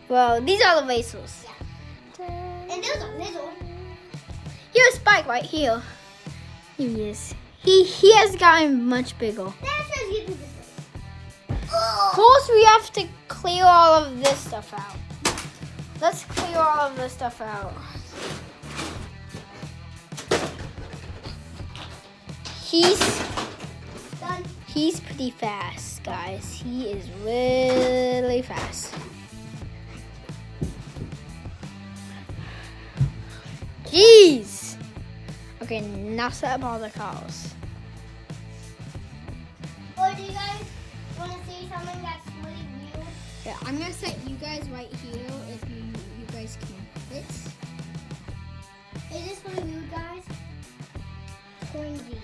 Well, these are the vessels. Yeah. And there's a little. Here's Spike right here. He is. He has gotten much bigger. That says you do this. Of course, we have to clear all of this stuff out. Let's clear all of this stuff out. Done. He's pretty fast, guys. He is really fast. Jeez. Okay, now set up all the cars. Or do you guys want to see something that's really weird? Yeah, I'm gonna set you guys right here if you guys can fit. Is this really weird, guys? Coin these.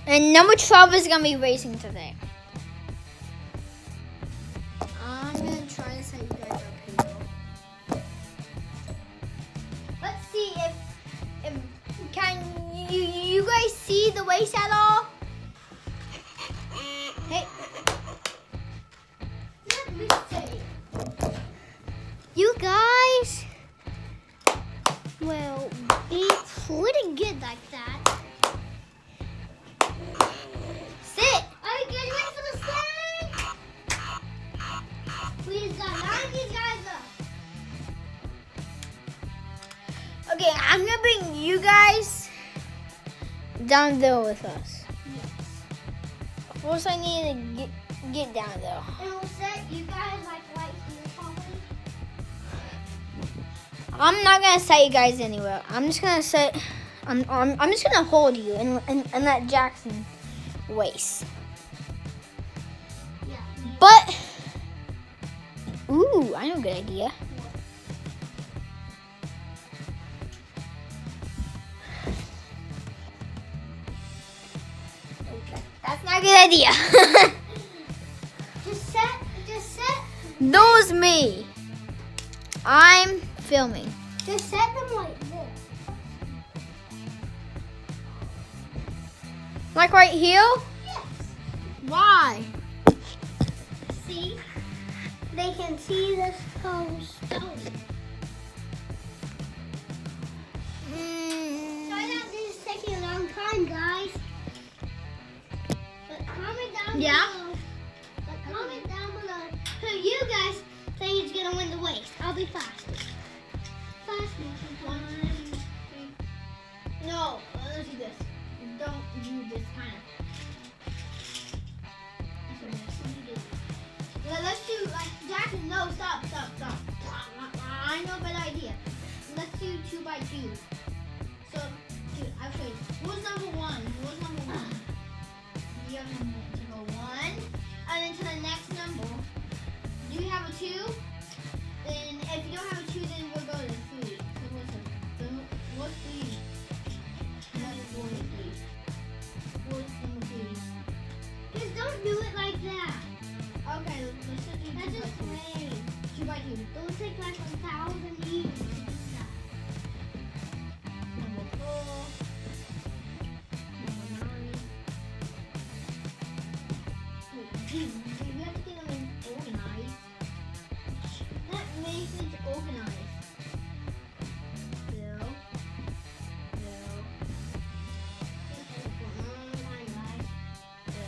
And number 12 is gonna be racing today. I'm gonna try to set you guys up here. Let's see if Can you guys see the race at all? Hey, let me see. you guys. Well, be pretty good like that. Sit. Are you getting ready for the stand? We just got 90 guys up. Okay, I'm gonna bring you guys down there with us. Yes. First, I need to get down there. And we'll set you guys like right here, probably. I'm not gonna set you guys anywhere. I'm just gonna set. I'm just gonna hold you and let Jackson race. Yeah. But ooh, I know a good idea. Okay, that's not a good idea. Just set. Those me. I'm filming. Just set them like this. Like right here? Yes. Why? See? They can see this whole stone. Sorry that this is taking a long time, guys. But comment down Yeah? below. But comment down below who you guys think is gonna win the race. I'll be fastest. Fastest. 1, 2, 3. No, let's do this. Don't do this kind of. Let's do like Jackson. No, stop. I know a better idea. Let's do 2 by 2. So, dude, I'll show you. Who's number 1? You have to go 1, and then to the next number. Do you have a 2? Then if you don't have a 2, then we'll go to 3. So what's 3? That's 43. What's number 3? Just don't do it like that. Okay, let's just do 2 by 2. 2 by 2. Those take like 1,000 years to do that. Number 4. Number 9. Wait, dude, we have to get them in organized. That makes it organized. 0. 0. This is for online, guys. 0.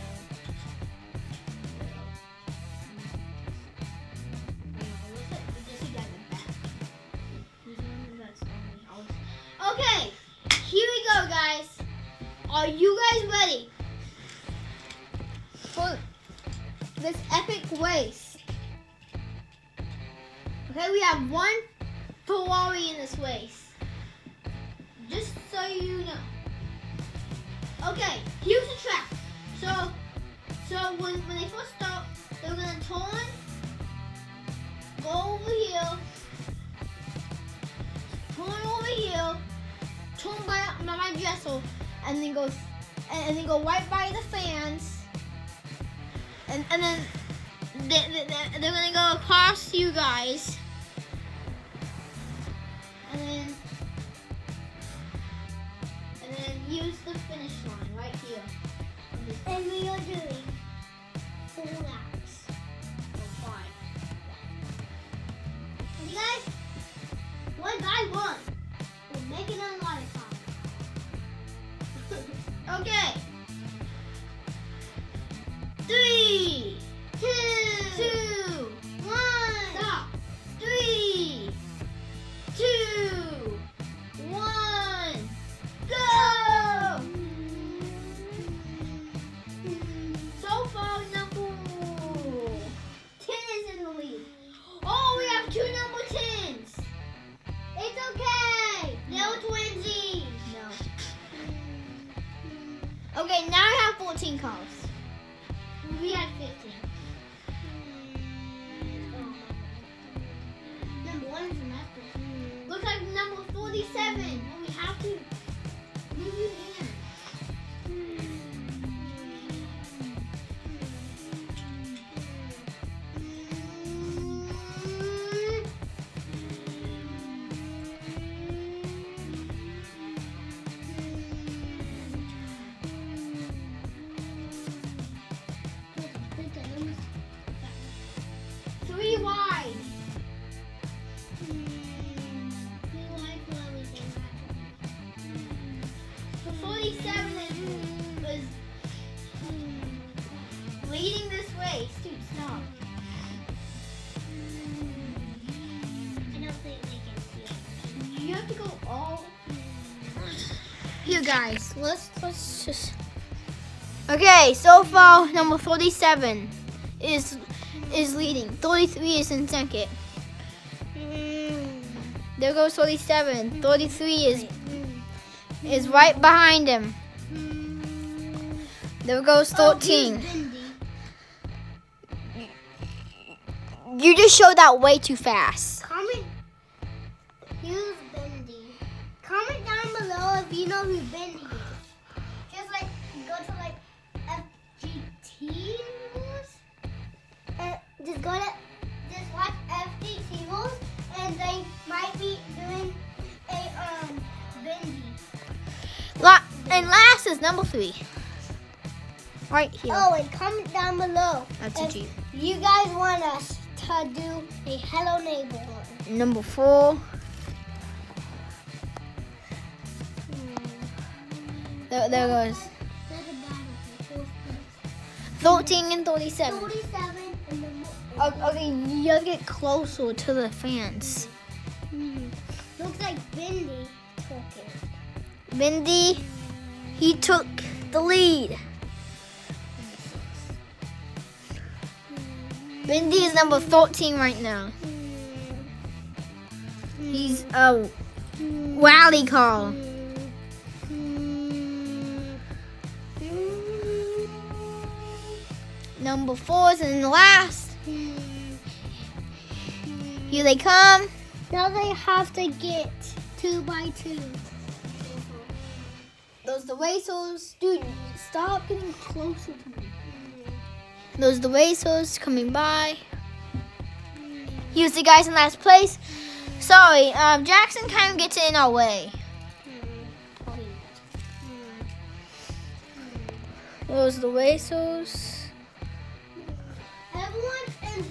Okay, here we go, guys. Are you guys ready for this epic race? Okay, we have 1 Ferrari in this race. Just so you know. Okay, here's the track. So when they first start, they're gonna turn, go over here, turn over here, turn by my dresser, and then go right by the fans, and then they're gonna go across you guys, and then use the finish line right here. And we are doing 4 laps. Or 5. 47. Well, we have to move you in. Three wide. So 47 was leading this way. Dude, stop. I don't think they can see it. You have to go all. Here, guys, let's just. Okay, so far number 47 is leading. 33 is in second. There goes 47. 33 is right behind him. There goes 13. You just showed that way too fast. Comment. Who's Bendy? Comment down below if you know who Bendy is. Just like go to like FGT rules. Just go to just watch FGT rules, and they might be doing a Bendy. And last is number 3. Right here. Oh, and comment down below That's a if Jeep. you guys want us to do a Hello Neighbor one. Number 4. There goes 13 and 37. 47 and then Okay, you gotta get closer to the fence. looks like Bendy took it. Mindy, he took the lead. Mindy is number 13 right now. He's a rally call. Number 4 is in last. Here they come. Now they have to get 2 by 2. Those the racers. Dude, stop getting closer to me. Those the racers coming by. Here's the guys in last place. Sorry, Jackson kind of gets in our way. Those the racers. Everyone in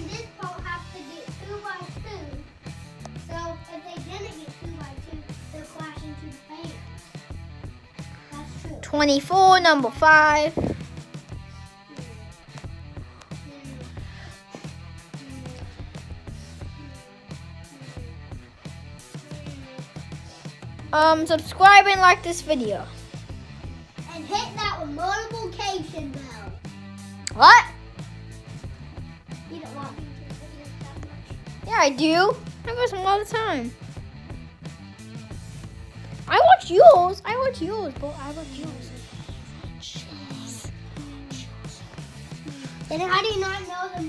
this boat has to get 2 by 2. So if they didn't get 2 by 2, they'll crash into the fence. That's true. 24, number 5. Subscribe and like this video. And hit that notification bell. What? You don't want me to that much. Yeah, I do. I watch them all the time. I watch yours, but I watch yours. Then how do you not know the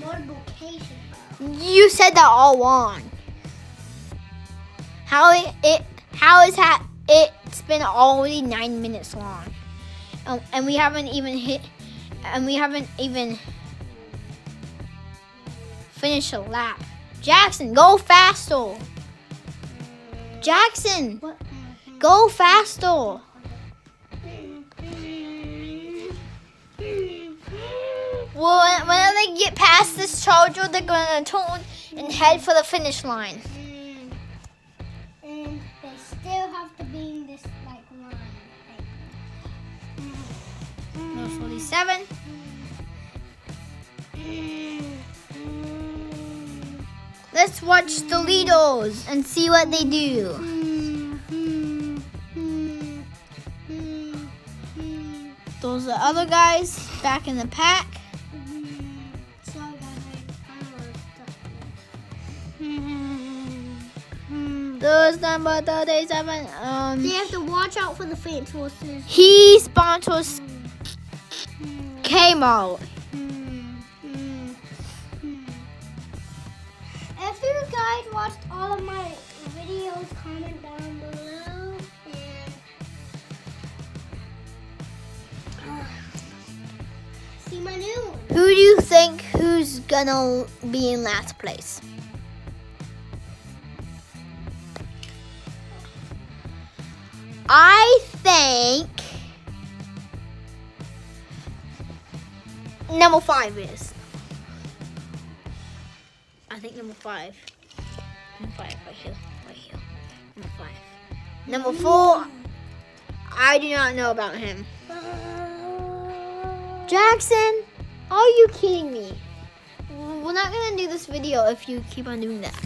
notification bell? You said that all along. It's been already 9 minutes long. And we haven't even finished a lap. Jackson, go faster. Jackson, What? go faster. Well, when they get past this charger, they're gonna turn and head for the finish line. And they still have to be in this like line. No 47. Let's watch the leaders and see what they do. Those are other guys back in the pack. Those number 37. They have to watch out for the fence horses. He sponsors Kmart. If you guys watched all of my videos, comment down below, and see my new one. Who do you think who's gonna be in last place? I think number 5 is. I think number 5. Number 5, right here. Number 5. Number 4, I do not know about him. Jackson, are you kidding me? We're not gonna do this video if you keep on doing that.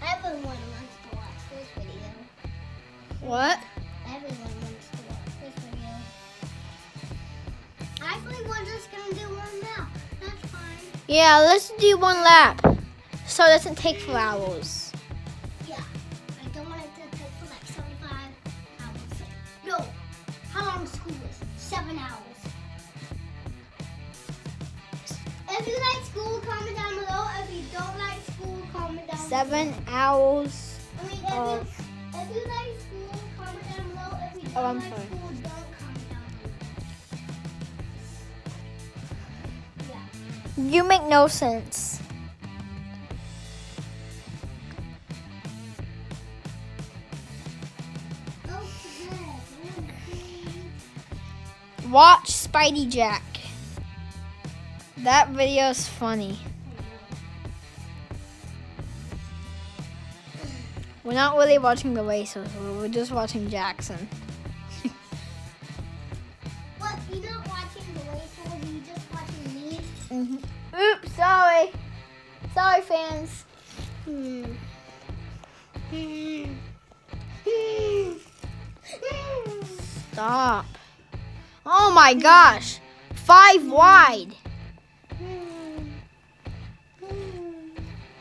Everyone wants to watch this video. What? Everyone wants to watch this video. Actually, we're just gonna do one now. That's fine. Yeah, let's do 1 lap. So it doesn't take 4 hours. Yeah. I don't want it to take for like 75 hours. No. How long school is? 7 hours. If you like school, comment down below. If you don't like school, comment down 7 hours. I mean, of- if you like school, comment down below. If you Oh, don't I'm like sorry. school, don't comment down below. Yeah. You make no sense. Watch Spidey Jack. That video is funny. We're not really watching the racers. We're just watching Jackson. What? You're not watching the racers, you're just watching me? Oops, sorry. Sorry, fans. Stop. Oh my gosh. 5 wide.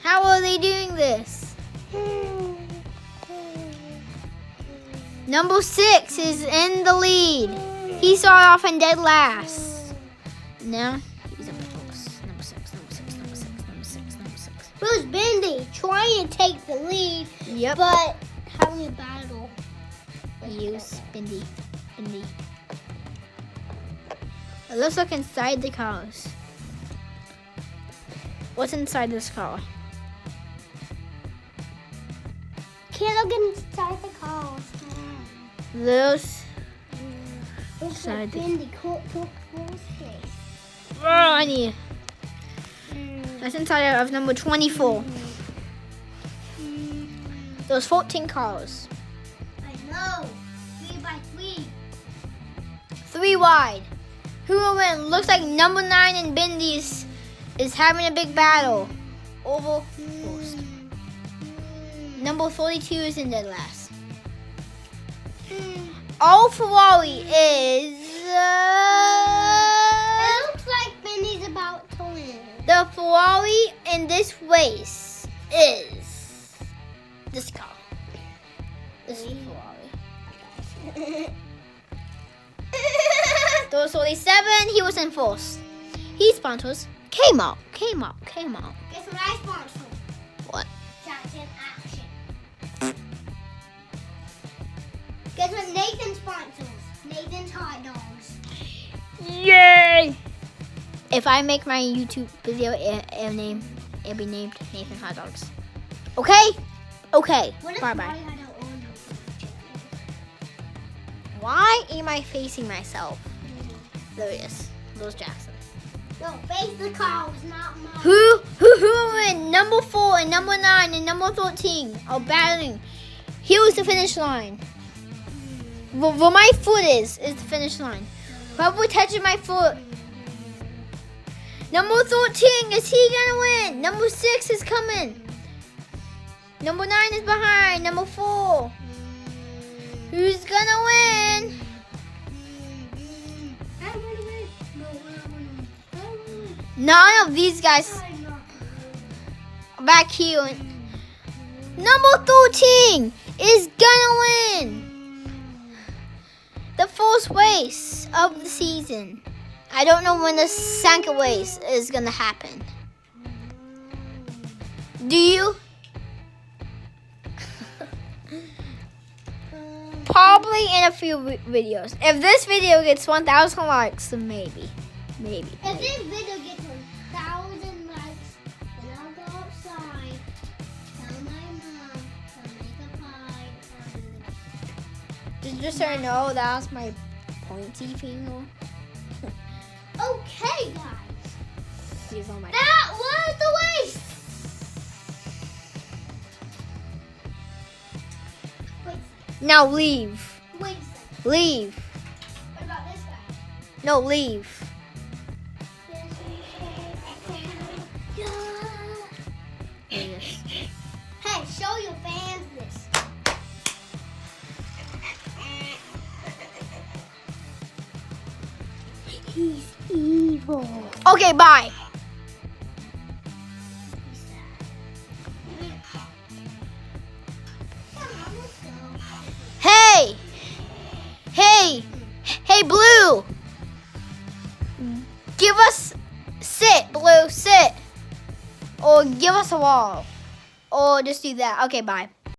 How are they doing this? Number 6 is in the lead. He started off in dead last. Now he's up close. Number 6, number 6, number 6, number 6, number 6. Who's Bendy trying to take the lead, Yep. but having a battle? Use Bindi. Bindi. Let's look inside the cars. What's inside this car? Can't look inside the cars. Those. Looks Inside like the- Bendy took full space. Oh, I need. That's inside of number 24. Those 14 cars. I know. 3 by 3. 3 wide. Who will win? Looks like number 9 in Bindi's is having a big battle over first. Number 42 is in dead last. All Ferrari is It looks like Bendy's about to win. the Ferrari in this race is this car. This is Ferrari. Those 47, he was in first. He sponsors Kmart. Kmart. Guess what I sponsor? What? Jackson Action. Guess what Nathan sponsors? Nathan's Hot Dogs. Yay! If I make my YouTube video, it'll be named Nathan Hot Dogs. Okay? Okay. What if Bye Molly bye. had her own channel? Why am I facing myself? There he is. There's Jackson. No, face the cars, not mine. Who in number 4 and number 9 and number 13 are battling? Here's the finish line. Where my foot is the finish line. Whoever touches my foot. Number 13, is he gonna win? Number 6 is coming. Number 9 is behind. Number 4. Who's gonna win? I wanna win. No, I wanna win. I wanna win. None of these guys I'm not. are back here. Number 13 is gonna win the first race of the season. I don't know when the second race is gonna happen. Do you? Probably in a few videos. If this video gets 1,000 likes, then maybe. If this video gets 1,000 likes, then I'll go outside, tell my mom to make a pie. Just so you know, that was my pointy finger. Okay, guys. He's on my. That was the waste. Now leave. Wait a second. Leave. What about this guy? No, leave. Hey, show your fans this. He's evil. Okay, bye. Hey! Hey! Hey, Blue! Give us... Sit, Blue, sit. Or give us a wall. Or just do that. Okay, bye.